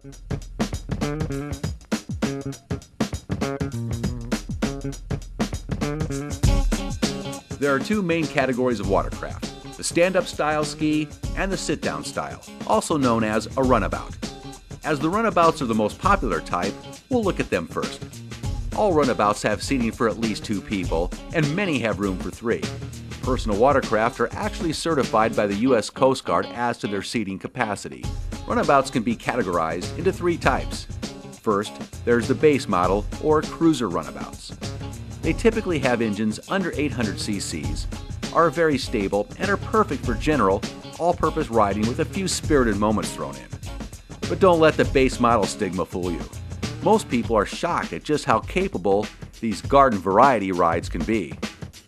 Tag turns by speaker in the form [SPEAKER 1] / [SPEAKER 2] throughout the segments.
[SPEAKER 1] There are two main categories of watercraft, the stand-up style ski and the sit-down style, also known as a runabout. As the runabouts are the most popular type, we'll look at them first. All runabouts have seating for at least 2 people, and many have room for 3. Personal watercraft are actually certified by the U.S. Coast Guard as to their seating capacity. Runabouts can be categorized into 3 types. First, there's the base model, or cruiser runabouts. They typically have engines under 800 cc's, are very stable, and are perfect for general, all-purpose riding with a few spirited moments thrown in. But don't let the base model stigma fool you. Most people are shocked at just how capable these garden variety rides can be.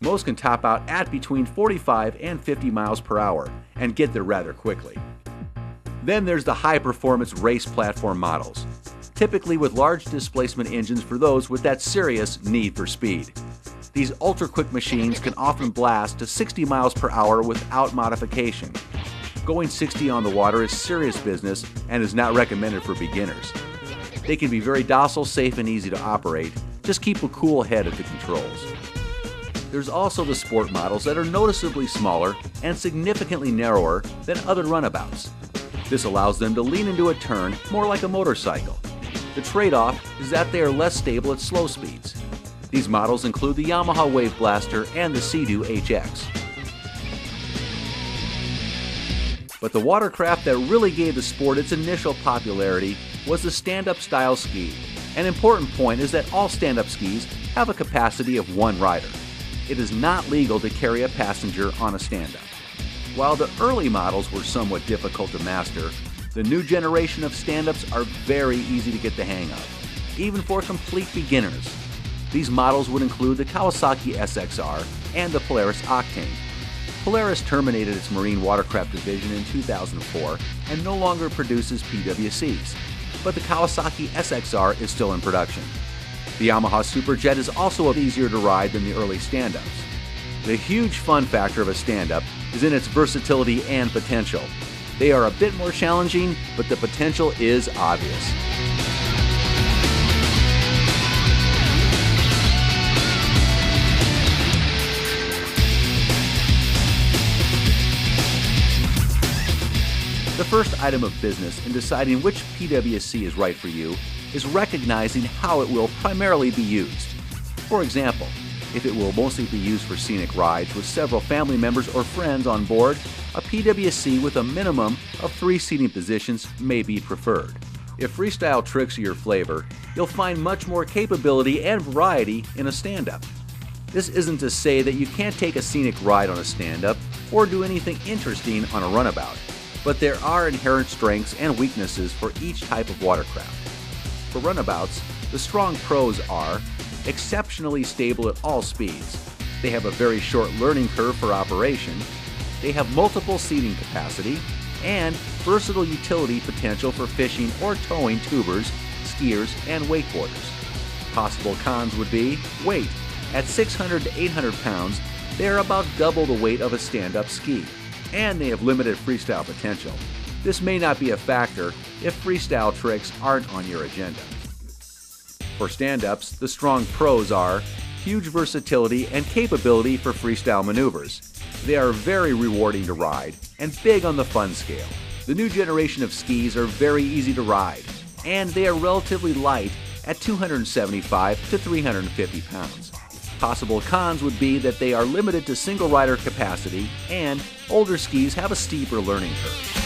[SPEAKER 1] Most can top out at between 45 and 50 miles per hour and get there rather quickly. Then there's the high-performance race platform models, typically with large displacement engines for those with that serious need for speed. These ultra-quick machines can often blast to 60 miles per hour without modification. Going 60 on the water is serious business and is not recommended for beginners. They can be very docile, safe, and easy to operate. Just keep a cool head at the controls. There's also the sport models that are noticeably smaller and significantly narrower than other runabouts. This allows them to lean into a turn more like a motorcycle. The trade-off is that they are less stable at slow speeds. These models include the Yamaha Wave Blaster and the Sea-Doo HX. But the watercraft that really gave the sport its initial popularity was the stand-up style ski. An important point is that all stand-up skis have a capacity of 1 rider. It is not legal to carry a passenger on a stand-up. While the early models were somewhat difficult to master, the new generation of stand-ups are very easy to get the hang of, even for complete beginners. These models would include the Kawasaki SXR and the Polaris Octane. Polaris terminated its marine watercraft division in 2004 and no longer produces PWCs, but the Kawasaki SXR is still in production. The Yamaha Superjet is also easier to ride than the early stand-ups. The huge fun factor of a stand-up is in its versatility and potential. They are a bit more challenging, but the potential is obvious. The first item of business in deciding which PWC is right for you is recognizing how it will primarily be used. For example, if it will mostly be used for scenic rides with several family members or friends on board, a PWC with a minimum of 3 seating positions may be preferred. If freestyle tricks are your flavor, you'll find much more capability and variety in a stand-up. This isn't to say that you can't take a scenic ride on a stand-up or do anything interesting on a runabout, but there are inherent strengths and weaknesses for each type of watercraft. For runabouts, the strong pros are exceptionally stable at all speeds. They have a very short learning curve for operation. They have multiple seating capacity and versatile utility potential for fishing or towing tubers, skiers, and wakeboarders. Possible cons would be weight. At 600 to 800 pounds, they are about double the weight of a stand-up ski, and they have limited freestyle potential. This may not be a factor if freestyle tricks aren't on your agenda. For stand-ups, the strong pros are huge versatility and capability for freestyle maneuvers. They are very rewarding to ride and big on the fun scale. The new generation of skis are very easy to ride, and they are relatively light at 275 to 350 pounds. Possible cons would be that they are limited to single rider capacity and older skis have a steeper learning curve.